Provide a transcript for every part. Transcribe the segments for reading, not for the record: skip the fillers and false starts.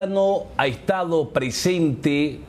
Ha estado presente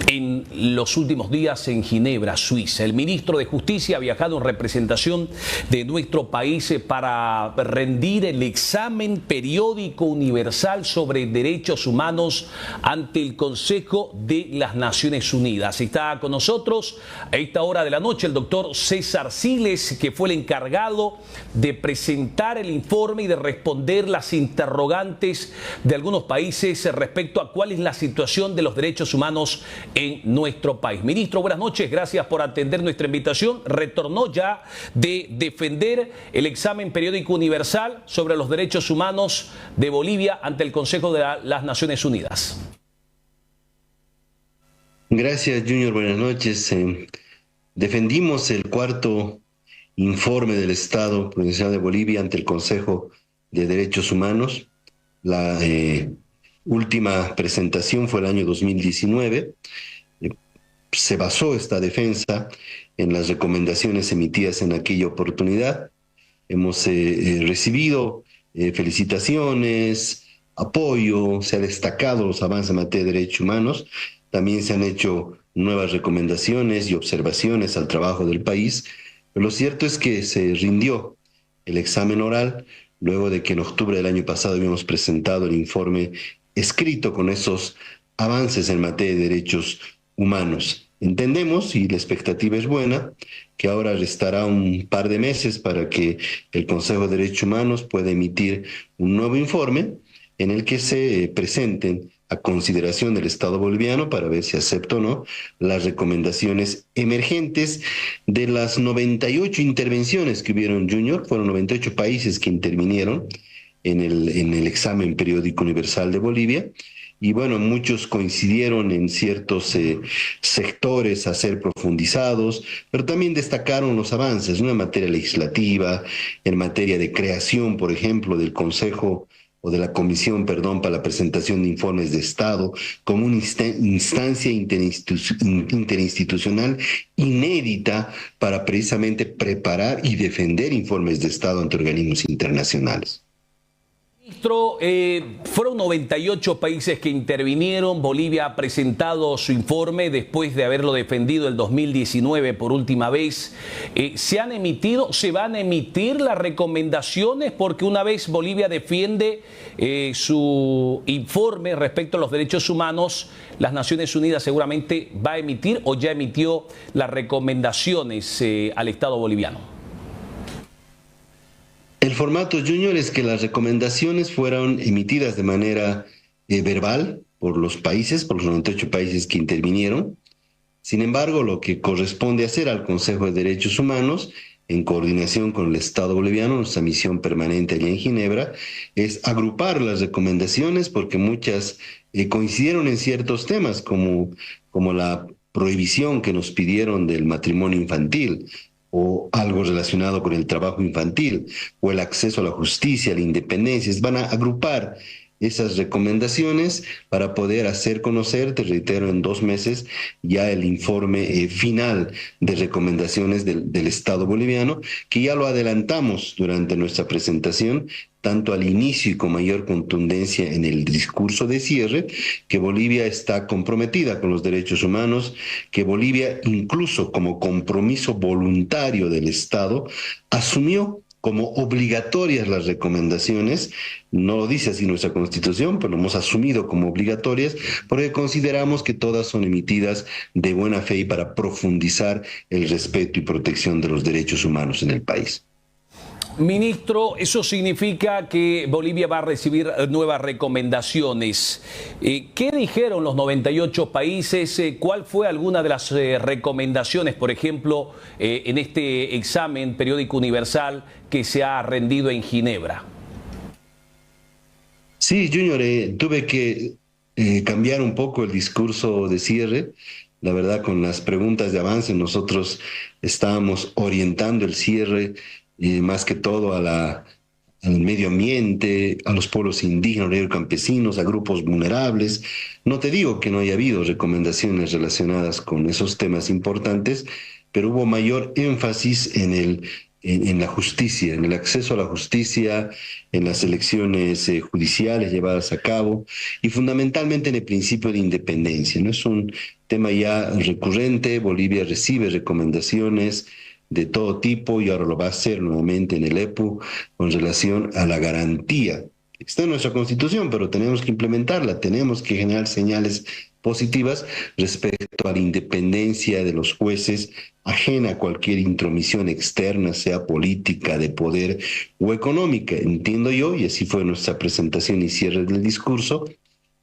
en los últimos días en Ginebra, Suiza. El ministro de Justicia ha viajado en representación de nuestro país para rendir el examen periódico universal sobre derechos humanos ante el Consejo de las Naciones Unidas. Está con nosotros a esta hora de la noche el doctor César Siles, que fue el encargado de presentar el informe y de responder las interrogantes de algunos países respecto a cuál es la situación de los derechos humanos en nuestro país. Ministro, buenas noches, gracias por atender nuestra invitación. Retornó ya de defender el examen periódico universal sobre los derechos humanos de Bolivia ante el Consejo de las Naciones Unidas. Gracias, Junior, buenas noches. Defendimos el cuarto informe del Estado Provincial de Bolivia ante el Consejo de Derechos Humanos. La última presentación fue el año 2019. Se basó esta defensa en las recomendaciones emitidas en aquella oportunidad. Hemos recibido felicitaciones, apoyo, se ha destacado los avances en materia de derechos humanos. También se han hecho nuevas recomendaciones y observaciones al trabajo del país. Pero lo cierto es que se rindió el examen oral luego de que en octubre del año pasado habíamos presentado el informe escrito con esos avances en materia de derechos humanos. Entendemos, y la expectativa es buena, que ahora restará un par de meses para que el Consejo de Derechos Humanos pueda emitir un nuevo informe en el que se presenten a consideración del Estado boliviano para ver si acepta o no las recomendaciones emergentes de las 98 intervenciones que hubieron, Junior. Fueron 98 países que intervinieron en el examen periódico universal de Bolivia. Y bueno, muchos coincidieron en ciertos sectores a ser profundizados, pero también destacaron los avances, ¿no?, en materia legislativa, en materia de creación, por ejemplo, del Consejo o de la Comisión, para la presentación de informes de Estado, como una instancia interinstitucional inédita para precisamente preparar y defender informes de Estado ante organismos internacionales. Ministro, fueron 98 países que intervinieron. Bolivia ha presentado su informe después de haberlo defendido el 2019 por última vez. ¿Se van a emitir las recomendaciones? Porque una vez Bolivia defiende su informe respecto a los derechos humanos, las Naciones Unidas seguramente va a emitir o ya emitió las recomendaciones al Estado boliviano. El formato, Junior, es que las recomendaciones fueron emitidas de manera verbal por los países, por los 98 países que intervinieron. Sin embargo, lo que corresponde hacer al Consejo de Derechos Humanos, en coordinación con el Estado boliviano, nuestra misión permanente allá en Ginebra, es agrupar las recomendaciones, porque muchas coincidieron en ciertos temas, como la prohibición que nos pidieron del matrimonio infantil, o algo relacionado con el trabajo infantil, o el acceso a la justicia, a la independencia. Van a agrupar esas recomendaciones para poder hacer conocer, te reitero, en 2 meses ya el informe final de recomendaciones del Estado boliviano, que ya lo adelantamos durante nuestra presentación, tanto al inicio y con mayor contundencia en el discurso de cierre, que Bolivia está comprometida con los derechos humanos, que Bolivia, incluso como compromiso voluntario del Estado, asumió como obligatorias las recomendaciones. No lo dice así nuestra Constitución, pero lo hemos asumido como obligatorias porque consideramos que todas son emitidas de buena fe y para profundizar el respeto y protección de los derechos humanos en el país. Ministro, eso significa que Bolivia va a recibir nuevas recomendaciones. ¿Qué dijeron los 98 países? ¿Cuál fue alguna de las recomendaciones, por ejemplo, en este examen periódico universal que se ha rendido en Ginebra? Sí, Junior, tuve que cambiar un poco el discurso de cierre. La verdad, con las preguntas de avance, nosotros estábamos orientando el cierre más que todo al medio ambiente, a los pueblos indígenas, campesinos, a grupos vulnerables. No te digo que no haya habido recomendaciones relacionadas con esos temas importantes, pero hubo mayor énfasis en en la justicia, en el acceso a la justicia, en las elecciones judiciales llevadas a cabo y fundamentalmente en el principio de independencia, ¿no? Es un tema ya recurrente. Bolivia recibe recomendaciones de todo tipo y ahora lo va a hacer nuevamente en el EPU con relación a la garantía. Está en nuestra Constitución, pero tenemos que implementarla, tenemos que generar señales positivas respecto a la independencia de los jueces, ajena a cualquier intromisión externa, sea política, de poder o económica. Entiendo yo, y así fue nuestra presentación y cierre del discurso,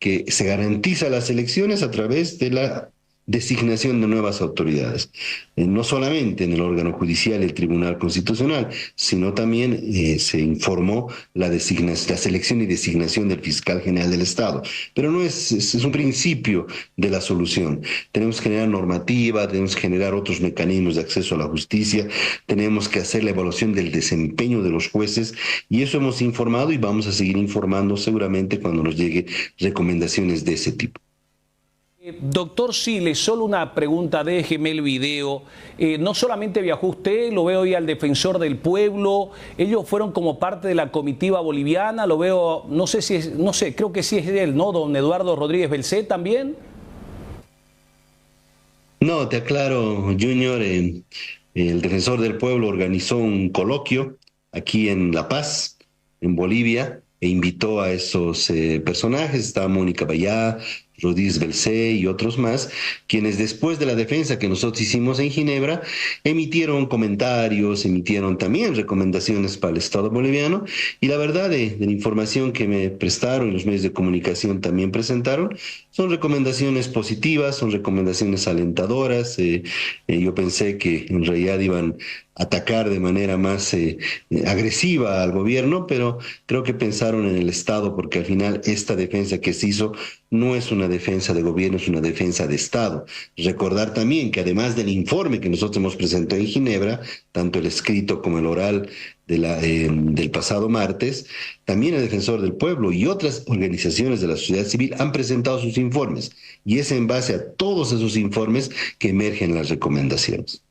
que se garantiza las elecciones a través de la designación de nuevas autoridades, no solamente en el órgano judicial y el Tribunal Constitucional, sino también se informó la selección y designación del fiscal general del Estado. Pero no es un principio de la solución. Tenemos que generar normativa, tenemos que generar otros mecanismos de acceso a la justicia, tenemos que hacer la evaluación del desempeño de los jueces y eso hemos informado y vamos a seguir informando seguramente cuando nos lleguen recomendaciones de ese tipo. Doctor Siles, solo una pregunta, déjeme el video. No solamente viajó usted, lo veo hoy al defensor del pueblo. Ellos fueron como parte de la comitiva boliviana, lo veo, no sé si es, no sé, creo que sí es él, ¿no? Don Eduardo Rodríguez Belcé también. No, te aclaro, Junior, el defensor del pueblo organizó un coloquio aquí en La Paz, en Bolivia, e invitó a esos personajes. Está Mónica Bayá, Rodríguez Belcé y otros más, quienes después de la defensa que nosotros hicimos en Ginebra, emitieron comentarios, emitieron también recomendaciones para el Estado boliviano, y la verdad de la información que me prestaron y los medios de comunicación también presentaron, son recomendaciones positivas, son recomendaciones alentadoras. Yo pensé que en realidad iban a atacar de manera más agresiva al gobierno, pero creo que pensaron en el Estado, porque al final esta defensa que se hizo no es una defensa de gobierno, es una defensa de Estado. Recordar también que además del informe que nosotros hemos presentado en Ginebra, tanto el escrito como el oral del pasado martes, también el Defensor del Pueblo y otras organizaciones de la sociedad civil han presentado sus informes, y es en base a todos esos informes que emergen las recomendaciones.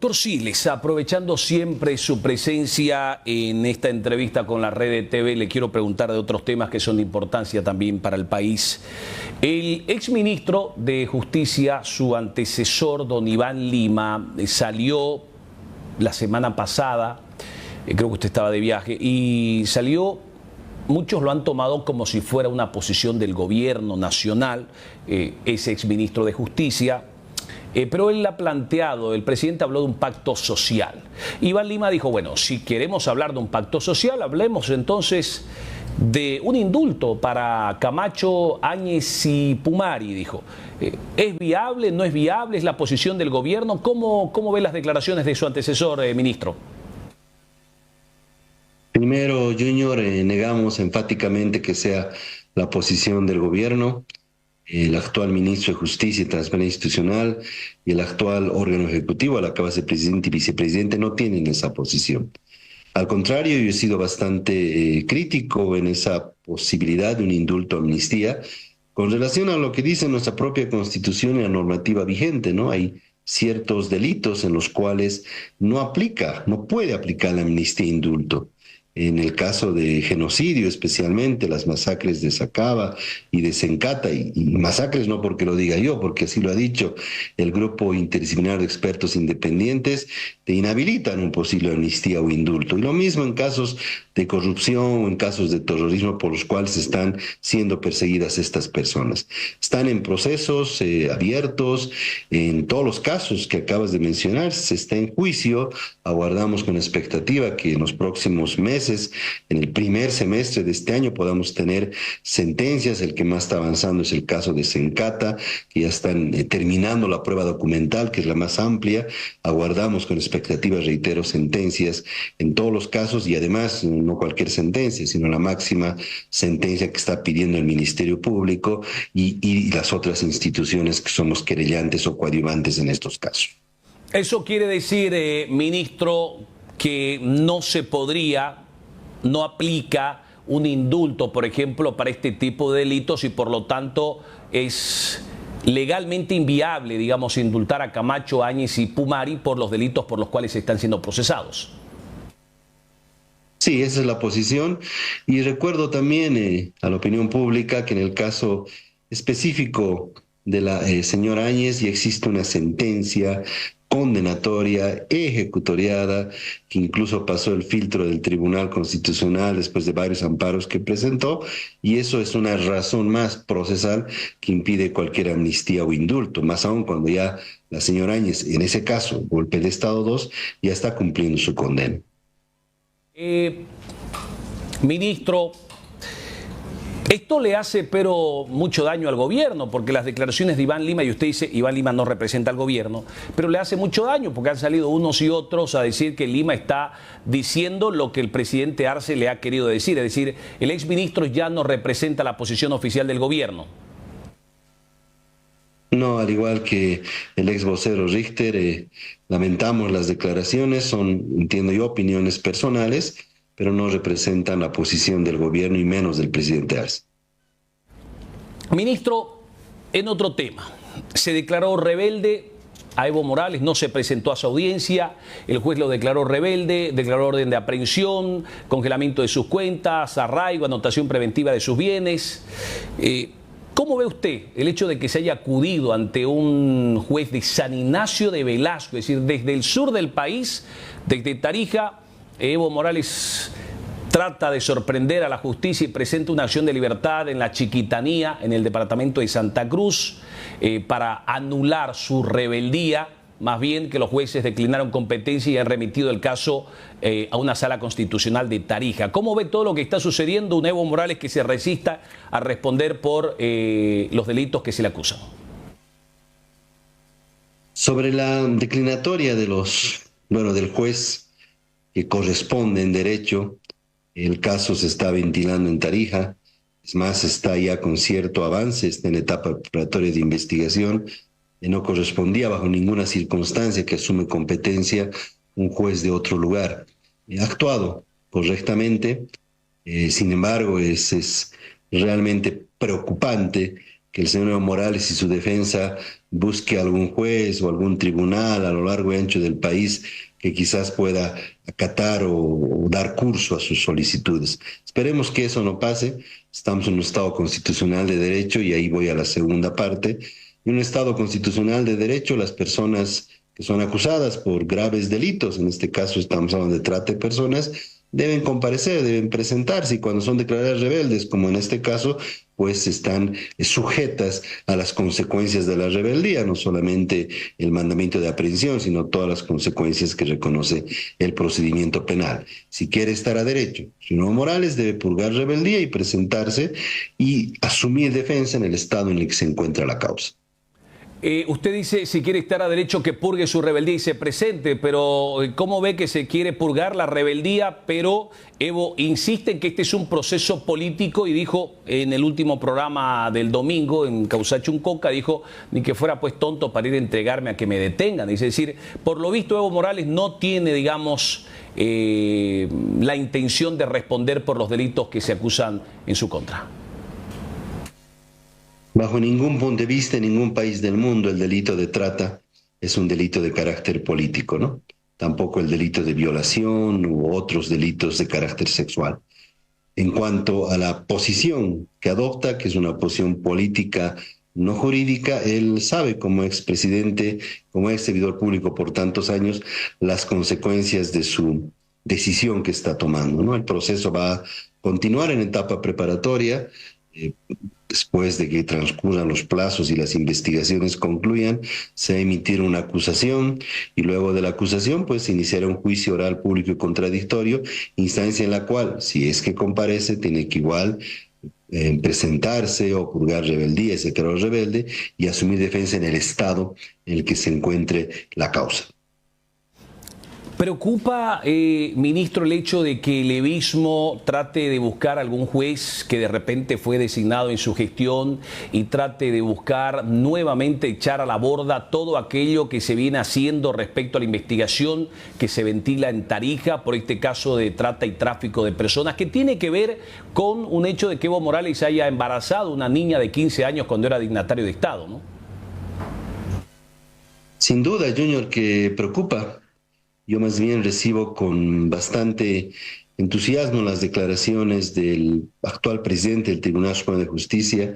Doctor Siles, aprovechando siempre su presencia en esta entrevista con la Red de TV, le quiero preguntar de otros temas que son de importancia también para el país. El exministro de Justicia, su antecesor, don Iván Lima, salió la semana pasada, creo que usted estaba de viaje, y salió, muchos lo han tomado como si fuera una posición del gobierno nacional, ese exministro de Justicia. Pero él ha planteado, el presidente habló de un pacto social. Iván Lima dijo, bueno, si queremos hablar de un pacto social, hablemos entonces de un indulto para Camacho, Áñez y Pumari, dijo. ¿Es viable, no es viable? ¿Es la posición del gobierno? ¿Cómo ve las declaraciones de su antecesor, ministro? Primero, Junior, negamos enfáticamente que sea la posición del gobierno. El actual ministro de Justicia y Transparencia Institucional y el actual órgano ejecutivo, a la cabeza de presidente y vicepresidente, no tienen esa posición. Al contrario, yo he sido bastante crítico en esa posibilidad de un indulto amnistía con relación a lo que dice nuestra propia Constitución y la normativa vigente, ¿no? Hay ciertos delitos en los cuales no puede aplicar la amnistía e indulto. En el caso de genocidio, especialmente las masacres de Sacaba y de Sencata, y masacres no porque lo diga yo, porque así lo ha dicho el grupo interdisciplinario de expertos independientes, te inhabilitan un posible amnistía o indulto. Y lo mismo en casos de corrupción o en casos de terrorismo por los cuales están siendo perseguidas estas personas. Están en procesos abiertos, en todos los casos que acabas de mencionar, se está en juicio. Aguardamos con expectativa que en los próximos meses, en el primer semestre de este año, podamos tener sentencias. El que más está avanzando es el caso de Sencata, que ya están terminando la prueba documental, que es la más amplia. Aguardamos con expectativa, reitero, sentencias en todos los casos, y además no cualquier sentencia, sino la máxima sentencia que está pidiendo el Ministerio Público y las otras instituciones que somos querellantes o coadyuvantes en estos casos. Eso quiere decir, ministro, que no se podría, no aplica un indulto, por ejemplo, para este tipo de delitos, y por lo tanto es legalmente inviable, digamos, indultar a Camacho, Áñez y Pumari por los delitos por los cuales están siendo procesados. Sí, esa es la posición. Y recuerdo también a la opinión pública que en el caso específico de la señora Áñez ya existe una sentencia condenatoria, ejecutoriada, que incluso pasó el filtro del Tribunal Constitucional después de varios amparos que presentó, y eso es una razón más procesal que impide cualquier amnistía o indulto, más aún cuando ya la señora Áñez, en ese caso, golpe de Estado 2, ya está cumpliendo su condena. Ministro, esto le hace pero mucho daño al gobierno, porque las declaraciones de Iván Lima, y usted dice Iván Lima no representa al gobierno, pero le hace mucho daño porque han salido unos y otros a decir que Lima está diciendo lo que el presidente Arce le ha querido decir, es decir, el exministro ya no representa la posición oficial del gobierno. No, al igual que el ex vocero Richter, lamentamos las declaraciones, son, entiendo yo, opiniones personales, pero no representan la posición del gobierno y menos del presidente Arce. Ministro, en otro tema, se declaró rebelde a Evo Morales, no se presentó a su audiencia, el juez lo declaró rebelde, declaró orden de aprehensión, congelamiento de sus cuentas, arraigo, anotación preventiva de sus bienes. ¿Cómo ve usted el hecho de que se haya acudido ante un juez de San Ignacio de Velasco, es decir, desde el sur del país, desde Tarija, Evo Morales trata de sorprender a la justicia y presenta una acción de libertad en la Chiquitanía, en el departamento de Santa Cruz, para anular su rebeldía? Más bien que los jueces declinaron competencia y han remitido el caso a una sala constitucional de Tarija. ¿Cómo ve todo lo que está sucediendo? Un Evo Morales que se resista a responder por los delitos que se le acusan. Sobre la declinatoria de del juez que corresponde en derecho, el caso se está ventilando en Tarija. Es más, está ya con cierto avance, está en etapa preparatoria de investigación. No correspondía bajo ninguna circunstancia que asume competencia un juez de otro lugar. Ha actuado correctamente, sin embargo es realmente preocupante que el señor Evo Morales y su defensa busque algún juez o algún tribunal a lo largo y ancho del país que quizás pueda acatar o dar curso a sus solicitudes. Esperemos que eso no pase. Estamos en un Estado constitucional de derecho y ahí voy a la segunda parte. En un Estado constitucional de derecho, las personas que son acusadas por graves delitos, en este caso estamos hablando de trata de personas, deben comparecer, deben presentarse, y cuando son declaradas rebeldes, como en este caso, pues están sujetas a las consecuencias de la rebeldía, no solamente el mandamiento de aprehensión, sino todas las consecuencias que reconoce el procedimiento penal. Si quiere estar a derecho, Evo Morales debe purgar rebeldía y presentarse y asumir defensa en el estado en el que se encuentra la causa. Usted dice, si quiere estar a derecho, que purgue su rebeldía y se presente, pero ¿cómo ve que se quiere purgar la rebeldía? Pero Evo insiste en que este es un proceso político y dijo en el último programa del domingo, en Causachuncoca, dijo, ni que fuera pues tonto para ir a entregarme a que me detengan. Es decir, por lo visto Evo Morales no tiene, digamos, la intención de responder por los delitos que se acusan en su contra. Bajo ningún punto de vista, en ningún país del mundo, el delito de trata es un delito de carácter político, ¿no? Tampoco el delito de violación u otros delitos de carácter sexual. En cuanto a la posición que adopta, que es una posición política, no jurídica, él sabe como expresidente, como ex servidor público por tantos años, las consecuencias de su decisión que está tomando, ¿no? El proceso va a continuar en etapa preparatoria. Después de que transcurran los plazos y las investigaciones concluyan, se va a emitir una acusación y luego de la acusación pues se iniciará un juicio oral público y contradictorio, instancia en la cual, si es que comparece, tiene que igual presentarse o purgar rebeldía, se declaró rebelde, y asumir defensa en el estado en el que se encuentre la causa. ¿Preocupa, ministro, el hecho de que el evismo trate de buscar algún juez que de repente fue designado en su gestión y trate de buscar nuevamente echar a la borda todo aquello que se viene haciendo respecto a la investigación que se ventila en Tarija por este caso de trata y tráfico de personas, que tiene que ver con un hecho de que Evo Morales haya embarazado a una niña de 15 años cuando era dignatario de Estado, ¿no? Sin duda, Junior, que preocupa. Yo más bien recibo con bastante entusiasmo las declaraciones del actual presidente del Tribunal Supremo de Justicia.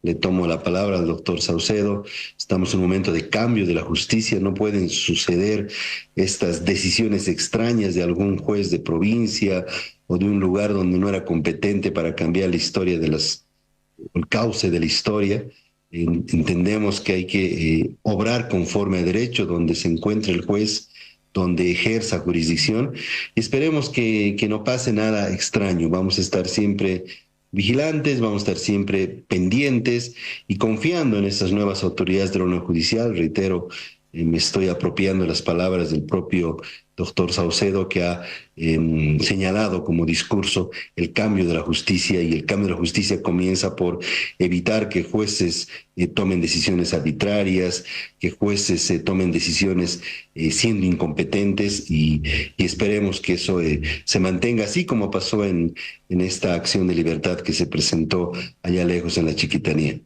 Le tomo la palabra al doctor Saucedo. Estamos en un momento de cambio de la justicia. No pueden suceder estas decisiones extrañas de algún juez de provincia o de un lugar donde no era competente para cambiar la historia de el cauce de la historia. Entendemos que hay que obrar conforme a derecho donde se encuentre el juez, donde ejerza jurisdicción, y esperemos que no pase nada extraño. Vamos a estar siempre vigilantes, vamos a estar siempre pendientes y confiando en estas nuevas autoridades del orden judicial. Reitero, me estoy apropiando las palabras del propio doctor Saucedo, que ha señalado como discurso el cambio de la justicia, y el cambio de la justicia comienza por evitar que jueces tomen decisiones arbitrarias, que jueces tomen decisiones siendo incompetentes, y esperemos que eso se mantenga así como pasó en esta acción de libertad que se presentó allá lejos en la Chiquitanía.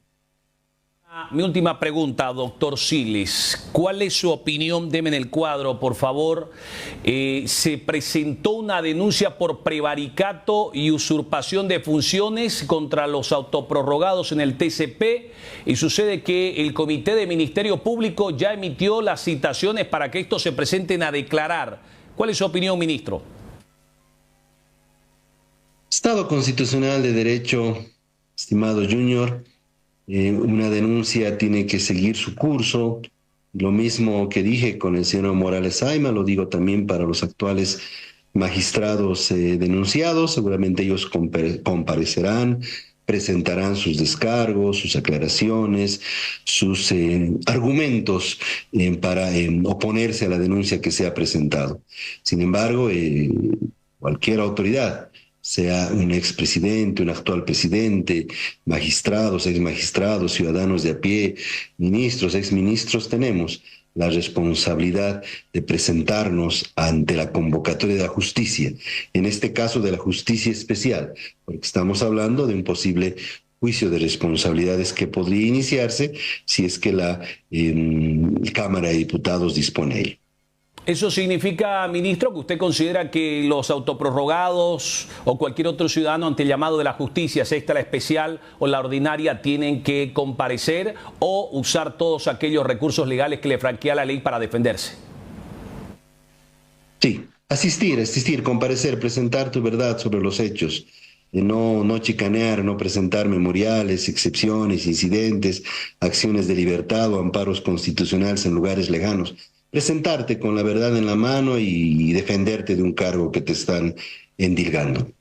Mi última pregunta, doctor Siles. ¿Cuál es su opinión? Deme en el cuadro, por favor. Se presentó una denuncia por prevaricato y usurpación de funciones contra los autoprorrogados en el TCP, y sucede que el Comité de Ministerio Público ya emitió las citaciones para que estos se presenten a declarar. ¿Cuál es su opinión, ministro? Estado constitucional de derecho, estimado Junior. Una denuncia tiene que seguir su curso. Lo mismo que dije con el señor Morales Ayma, lo digo también para los actuales magistrados denunciados. Seguramente ellos comparecerán, presentarán sus descargos, sus aclaraciones, sus argumentos para oponerse a la denuncia que se ha presentado. Sin embargo, cualquier autoridad, sea un expresidente, un actual presidente, magistrados, exmagistrados, ciudadanos de a pie, ministros, exministros, tenemos la responsabilidad de presentarnos ante la convocatoria de la justicia, en este caso de la justicia especial, porque estamos hablando de un posible juicio de responsabilidades que podría iniciarse si es que la Cámara de Diputados dispone ello. ¿Eso significa, ministro, que usted considera que los autoprorrogados o cualquier otro ciudadano ante el llamado de la justicia, sea esta la especial o la ordinaria, tienen que comparecer o usar todos aquellos recursos legales que le franquea la ley para defenderse? Sí, asistir, comparecer, presentar tu verdad sobre los hechos. No chicanear, no presentar memoriales, excepciones, incidentes, acciones de libertad o amparos constitucionales en lugares lejanos. Presentarte con la verdad en la mano y defenderte de un cargo que te están endilgando.